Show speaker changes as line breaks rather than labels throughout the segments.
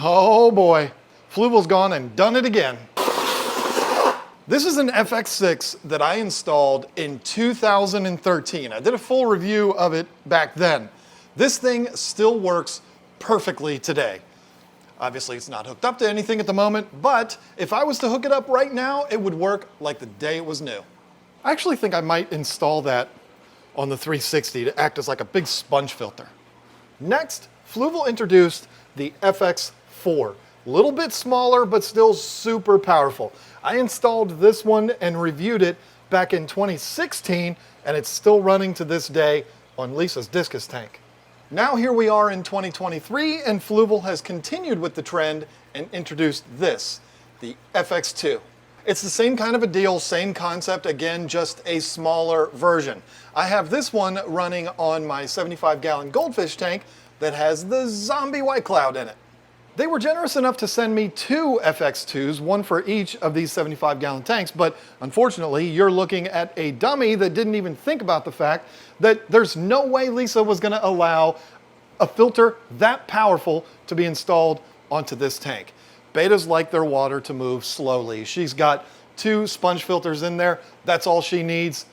Oh boy, Fluval's gone and done it again. This is an FX6 that I installed in 2013. I did a full review of it back then. This thing still works perfectly today. Obviously it's not hooked up to anything at the moment, but if I was to hook it up right now, it would work like the day it was new. I actually think I might install that on the 360 to act as like a big sponge filter. Next, Fluval introduced the FX4. A little bit smaller, but still super powerful. I installed this one and reviewed it back in 2016, and it's still running to this day on Lisa's discus tank. Now here we are in 2023, and Fluval has continued with the trend and introduced this, the FX2. It's the same kind of a deal, same concept, again, just a smaller version. I have this one running on my 75-gallon goldfish tank that has the zombie white cloud in it. They were generous enough to send me 2 FX2s, one for each of these 75-gallon tanks, but unfortunately, you're looking at a dummy that didn't even think about the fact that there's no way Lisa was gonna allow a filter that powerful to be installed onto this tank. Betas like their water to move slowly. She's got 2 sponge filters in there. That's all she needs.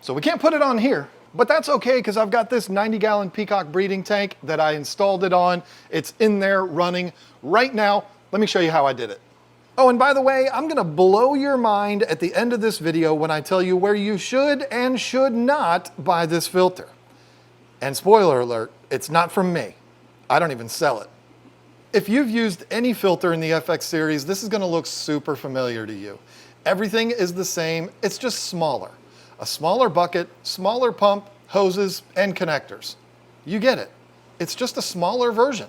So we can't put it on here. But that's okay, because I've got this 90-gallon peacock breeding tank that I installed it on. It's in there running right now. Let me show you how I did it. Oh, and by the way, I'm gonna blow your mind at the end of this video when I tell you where you should and should not buy this filter. And spoiler alert, it's not from me. I don't even sell it. If you've used any filter in the FX series, this is gonna look super familiar to you. Everything is the same, it's just smaller. A smaller bucket, smaller pump, hoses, and connectors. You get it. It's just a smaller version.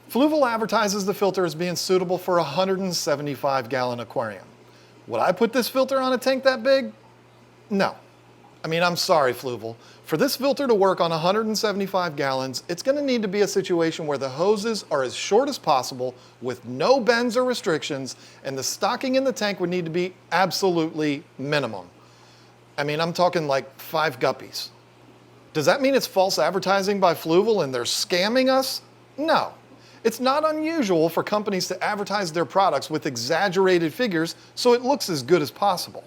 Fluval advertises the filter as being suitable for a 175-gallon aquarium. Would I put this filter on a tank that big? No. I mean, I'm sorry, Fluval. For this filter to work on 175 gallons, it's gonna need to be a situation where the hoses are as short as possible with no bends or restrictions, and the stocking in the tank would need to be absolutely minimum. I mean, I'm talking like 5 guppies. Does that mean it's false advertising by Fluval and they're scamming us? No. It's not unusual for companies to advertise their products with exaggerated figures so it looks as good as possible.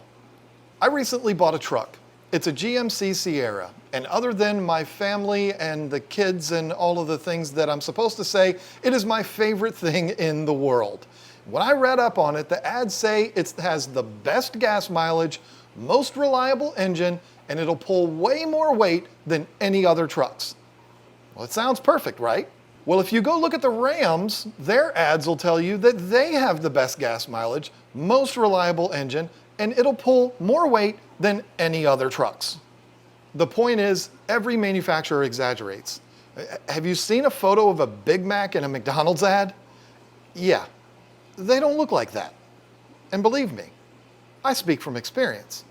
I recently bought a truck. It's a GMC Sierra, and other than my family and the kids and all of the things that I'm supposed to say, it is my favorite thing in the world. When I read up on it, the ads say it has the best gas mileage, most reliable engine, and it'll pull way more weight than any other trucks. Well, it sounds perfect, right? Well, if you go look at the Rams, their ads will tell you that they have the best gas mileage, most reliable engine, and it'll pull more weight than any other trucks. The point is, every manufacturer exaggerates. Have you seen a photo of a Big Mac in a McDonald's ad? Yeah, they don't look like that. And believe me, I speak from experience.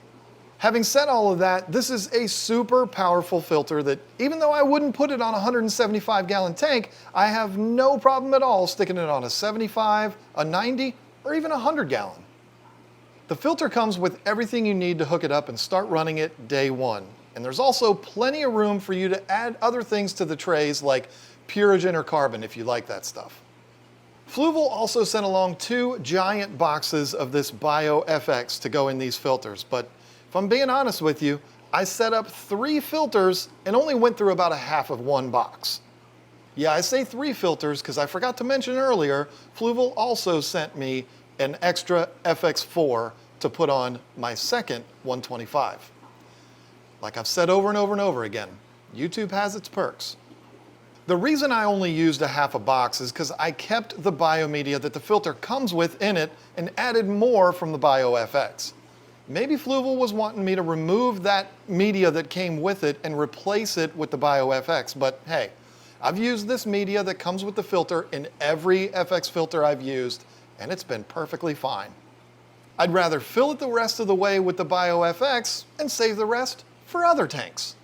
Having said all of that, this is a super powerful filter that, even though I wouldn't put it on a 175-gallon tank, I have no problem at all sticking it on a 75, a 90, or even a 100-gallon. The filter comes with everything you need to hook it up and start running it day one. And there's also plenty of room for you to add other things to the trays like Purigen or Carbon if you like that stuff. Fluval also sent along 2 giant boxes of this BioFX to go in these filters, but if I'm being honest with you, I set up 3 filters and only went through about a half of 1 box. Yeah, I say 3 filters because I forgot to mention earlier, Fluval also sent me an extra FX4 to put on my second 125. Like I've said over and over and over again, YouTube has its perks. The reason I only used a half a box is because I kept the biomedia that the filter comes with in it and added more from the BioFX. Maybe Fluval was wanting me to remove that media that came with it and replace it with the BioFX, but hey, I've used this media that comes with the filter in every FX filter I've used, and it's been perfectly fine. I'd rather fill it the rest of the way with the BioFX and save the rest for other tanks.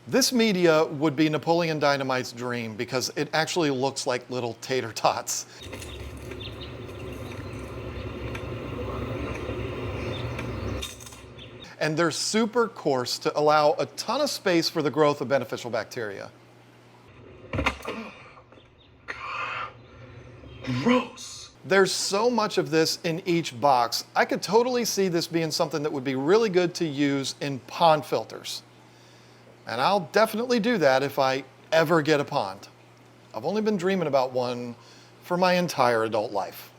This media would be Napoleon Dynamite's dream because it actually looks like little tater tots. And they're super coarse to allow a ton of space for the growth of beneficial bacteria.
Gross.
There's so much of this in each box. I could totally see this being something that would be really good to use in pond filters. And I'll definitely do that if I ever get a pond. I've only been dreaming about one for my entire adult life.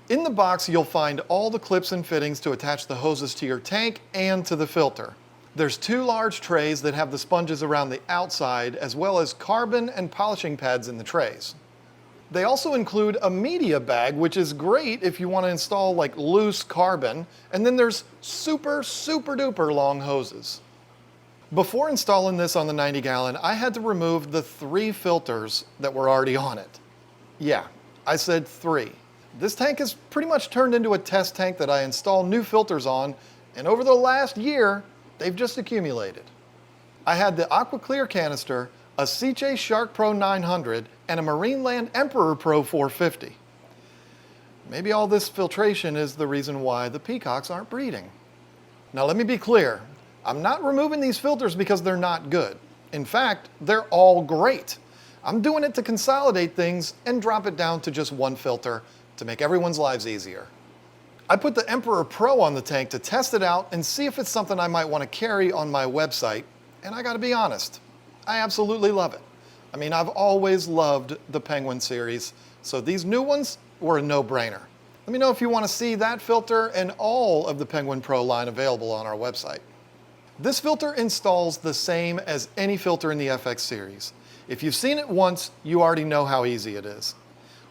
In the box, you'll find all the clips and fittings to attach the hoses to your tank and to the filter. There's 2 large trays that have the sponges around the outside, as well as carbon and polishing pads in the trays. They also include a media bag, which is great if you want to install like loose carbon, and then there's super duper long hoses. Before installing this on the 90-gallon, I had to remove the 3 filters that were already on it. Yeah, I said 3. This tank has pretty much turned into a test tank that I install new filters on, and over the last year, they've just accumulated. I had the Aqua Clear canister, a Seche Shark Pro 900, and a Marineland Emperor Pro 450. Maybe all this filtration is the reason why the peacocks aren't breeding. Now let me be clear, I'm not removing these filters because they're not good. In fact, they're all great. I'm doing it to consolidate things and drop it down to just 1 filter to make everyone's lives easier. I put the Emperor Pro on the tank to test it out and see if it's something I might want to carry on my website, and I gotta be honest, I absolutely love it. I mean, I've always loved the Penguin series, so these new ones were a no-brainer. Let me know if you want to see that filter and all of the Penguin Pro line available on our website. This filter installs the same as any filter in the FX series. If you've seen it once, you already know how easy it is.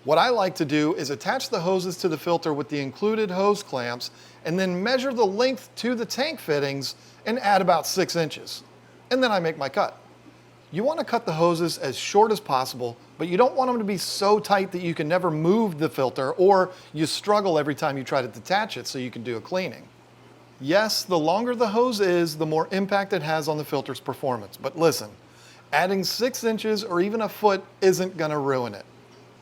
What I like to do is attach the hoses to the filter with the included hose clamps and then measure the length to the tank fittings and add about 6 inches. And then I make my cut. You want to cut the hoses as short as possible, but you don't want them to be so tight that you can never move the filter or you struggle every time you try to detach it so you can do a cleaning. Yes, the longer the hose is, the more impact it has on the filter's performance. But listen, adding 6 inches or even a foot isn't going to ruin it.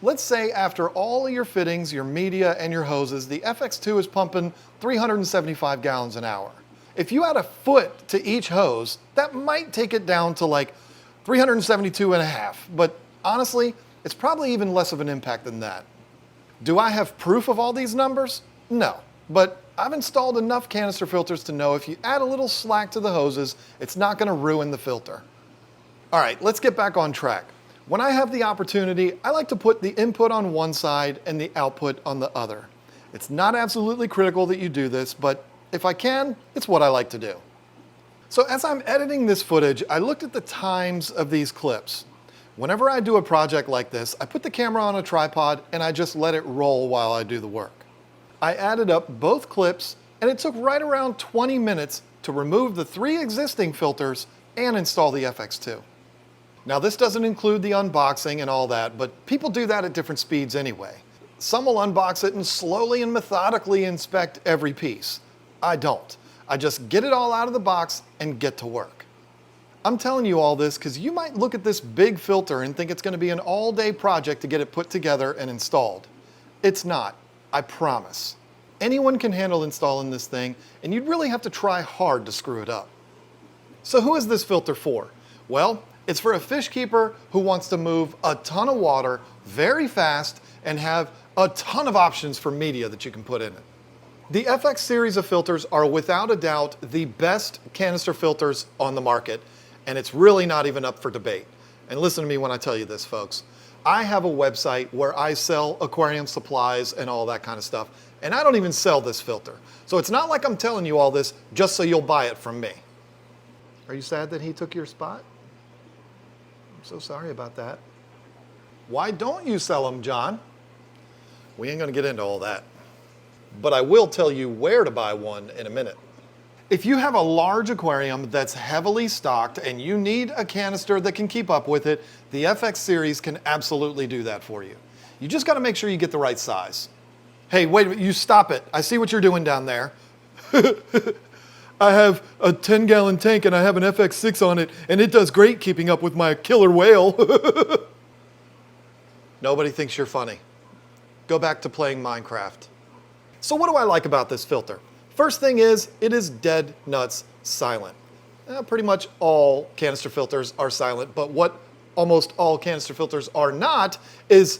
Let's say after all of your fittings, your media, and your hoses, the FX2 is pumping 375 gallons an hour. If you add a foot to each hose, that might take it down to like 372 and a half, but honestly, it's probably even less of an impact than that. Do I have proof of all these numbers? No, but I've installed enough canister filters to know if you add a little slack to the hoses, it's not going to ruin the filter. All right, let's get back on track. When I have the opportunity, I like to put the input on one side and the output on the other. It's not absolutely critical that you do this, but if I can, it's what I like to do. So as I'm editing this footage, I looked at the times of these clips. Whenever I do a project like this, I put the camera on a tripod and I just let it roll while I do the work. I added up both clips and it took right around 20 minutes to remove the 3 existing filters and install the FX2. Now this doesn't include the unboxing and all that, but people do that at different speeds anyway. Some will unbox it and slowly and methodically inspect every piece. I don't. I just get it all out of the box and get to work. I'm telling you all this because you might look at this big filter and think it's going to be an all-day project to get it put together and installed. It's not, I promise. Anyone can handle installing this thing, and you'd really have to try hard to screw it up. So who is this filter for? Well, it's for a fish keeper who wants to move a ton of water very fast and have a ton of options for media that you can put in it. The FX series of filters are without a doubt the best canister filters on the market, and it's really not even up for debate. And listen to me when I tell you this, folks. I have a website where I sell aquarium supplies and all that kind of stuff, and I don't even sell this filter. So it's not like I'm telling you all this just so you'll buy it from me. Are you sad that he took your spot? I'm so sorry about that. Why don't you sell them, John? We ain't gonna get into all that. But I will tell you where to buy one in a minute. If you have a large aquarium that's heavily stocked and you need a canister that can keep up with it, the FX series can absolutely do that for you. You just gotta make sure you get the right size. Hey, wait a minute, you stop it. I see what you're doing down there. I have a 10-gallon tank and I have an FX6 on it and it does great keeping up with my killer whale. Nobody thinks you're funny. Go back to playing Minecraft. So what do I like about this filter? First thing is, it is dead nuts silent. Pretty much all canister filters are silent, but what almost all canister filters are not is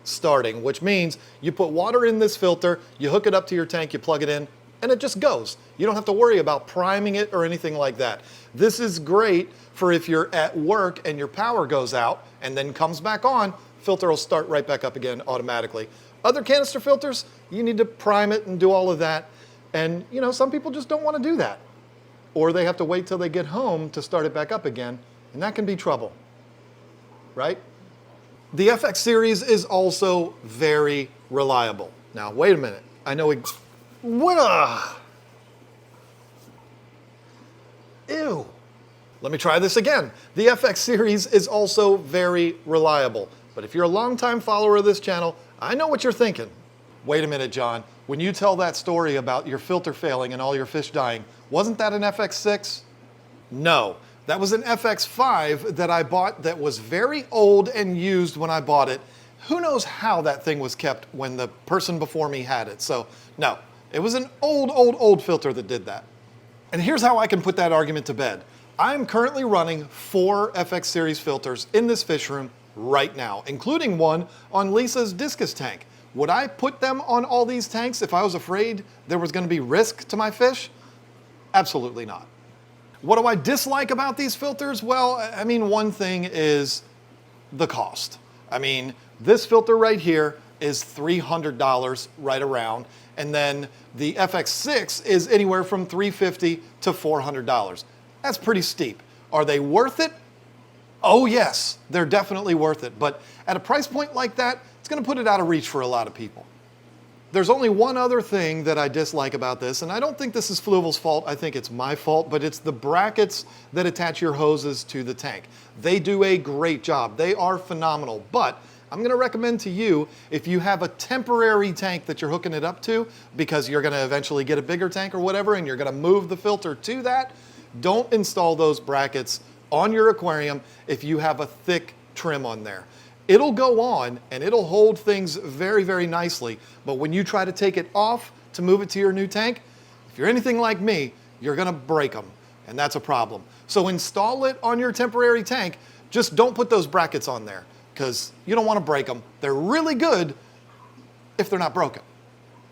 starting, which means you put water in this filter, you hook it up to your tank, you plug it in, and it just goes. You don't have to worry about priming it or anything like that. This is great for if you're at work and your power goes out and then comes back on, filter will start right back up again automatically. Other canister filters, you need to prime it and do all of that. And you know, some people just don't want to do that. Or they have to wait till they get home to start it back up again, and that can be trouble, right? The FX series is also very reliable. Now, wait a minute. I know Ew. Let me try this again. The FX series is also very reliable. But if you're a longtime follower of this channel, I know what you're thinking. Wait a minute, John. When you tell that story about your filter failing and all your fish dying, wasn't that an FX6? No, that was an FX5 that I bought that was very old and used when I bought it. Who knows how that thing was kept when the person before me had it. So no, it was an old filter that did that. And here's how I can put that argument to bed. I'm currently running 4 FX series filters in this fish room right now, including one on Lisa's discus tank. Would I put them on all these tanks if I was afraid there was going to be risk to my fish? Absolutely not. What do I dislike about these filters? Well, I mean, one thing is the cost. I mean, this filter right here is $300 right around, and then the FX6 is anywhere from $350 to $400. That's pretty steep. Are they worth it? Oh yes, they're definitely worth it, but at a price point like that, it's going to put it out of reach for a lot of people. There's only one other thing that I dislike about this, and I don't think this is Fluval's fault, I think it's my fault, but it's the brackets that attach your hoses to the tank. They do a great job. They are phenomenal, but I'm going to recommend to you, if you have a temporary tank that you're hooking it up to, because you're going to eventually get a bigger tank or whatever, and you're going to move the filter to that, don't install those brackets on your aquarium if you have a thick trim on there. It'll go on and it'll hold things very, very nicely, but when you try to take it off to move it to your new tank, if you're anything like me, you're going to break them, and that's a problem. So install it on your temporary tank, just don't put those brackets on there, because you don't want to break them. They're really good if they're not broken.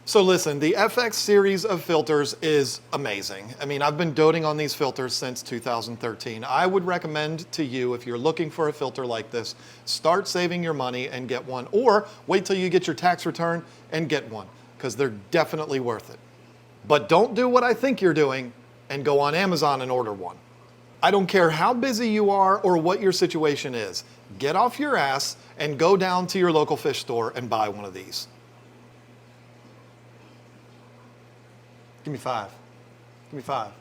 So listen, the FX series of filters is amazing. I mean, I've been doting on these filters since 2013. I would recommend to you, if you're looking for a filter like this, start saving your money and get one, or wait till you get your tax return and get one, because they're definitely worth it. But don't do what I think you're doing and go on Amazon and order one. I don't care how busy you are or what your situation is. Get off your ass and go down to your local fish store and buy one of these. Give me 5. Give me 5.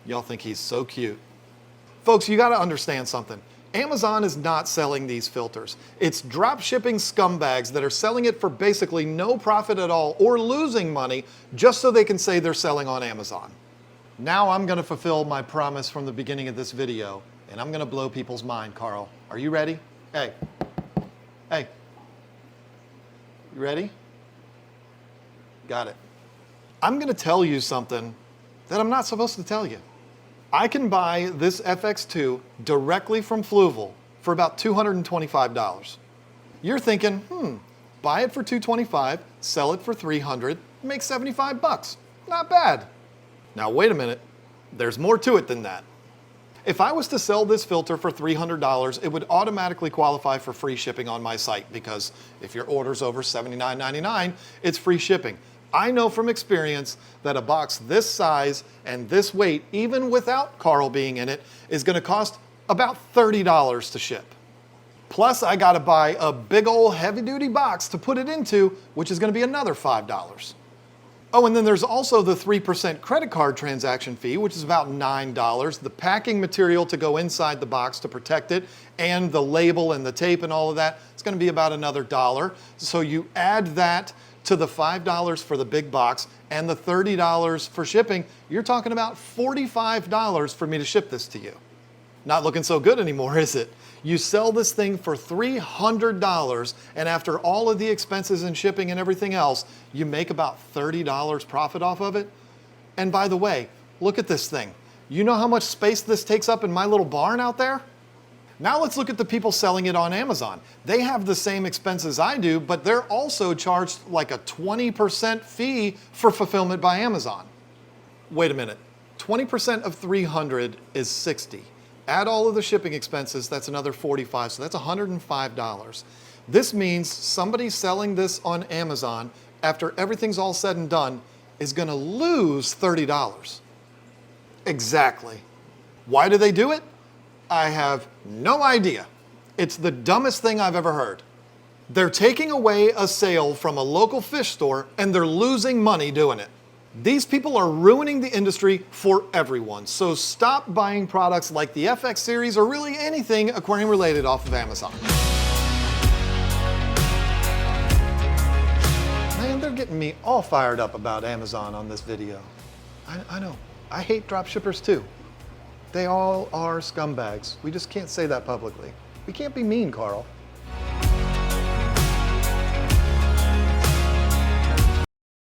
Y'all think he's so cute. Folks, you got to understand something. Amazon is not selling these filters. It's drop shipping scumbags that are selling it for basically no profit at all or losing money just so they can say they're selling on Amazon. Now I'm going to fulfill my promise from the beginning of this video, and I'm going to blow people's mind, Carl. Are you ready? Hey. Hey. You ready? Got it. I'm going to tell you something that I'm not supposed to tell you. I can buy this FX2 directly from Fluval for about $225. You're thinking, buy it for $225, sell it for $300, make $75. Not bad. Now wait a minute, there's more to it than that. If I was to sell this filter for $300, it would automatically qualify for free shipping on my site, because if your order's over $79.99, it's free shipping. I know from experience that a box this size and this weight, even without Carl being in it, is going to cost about $30 to ship. Plus, I got to buy a big old heavy-duty box to put it into, which is going to be another $5. Oh, and then there's also the 3% credit card transaction fee, which is about $9, the packing material to go inside the box to protect it, and the label and the tape and all of that. It's going to be about another $1. So you add that to the $5 for the big box and the $30 for shipping, you're talking about $45 for me to ship this to you. Not looking so good anymore, is it? You sell this thing for $300, and after all of the expenses and shipping and everything else, you make about $30 profit off of it. And by the way, look at this thing. You know how much space this takes up in my little barn out there? Now let's look at the people selling it on Amazon. They have the same expenses I do, but they're also charged like a 20% fee for fulfillment by Amazon. Wait a minute, 20% of 300 is 60. Add all of the shipping expenses, that's another 45, so that's $105. This means somebody selling this on Amazon, after everything's all said and done, is gonna lose $30. Exactly. Why do they do it? I have no idea. It's the dumbest thing I've ever heard. They're taking away a sale from a local fish store and they're losing money doing it. These people are ruining the industry for everyone, so stop buying products like the FX series or really anything aquarium related off of Amazon. Man, they're getting me all fired up about Amazon on this video. I know, I hate drop shippers too. They all are scumbags. We just can't say that publicly. We can't be mean, Carl.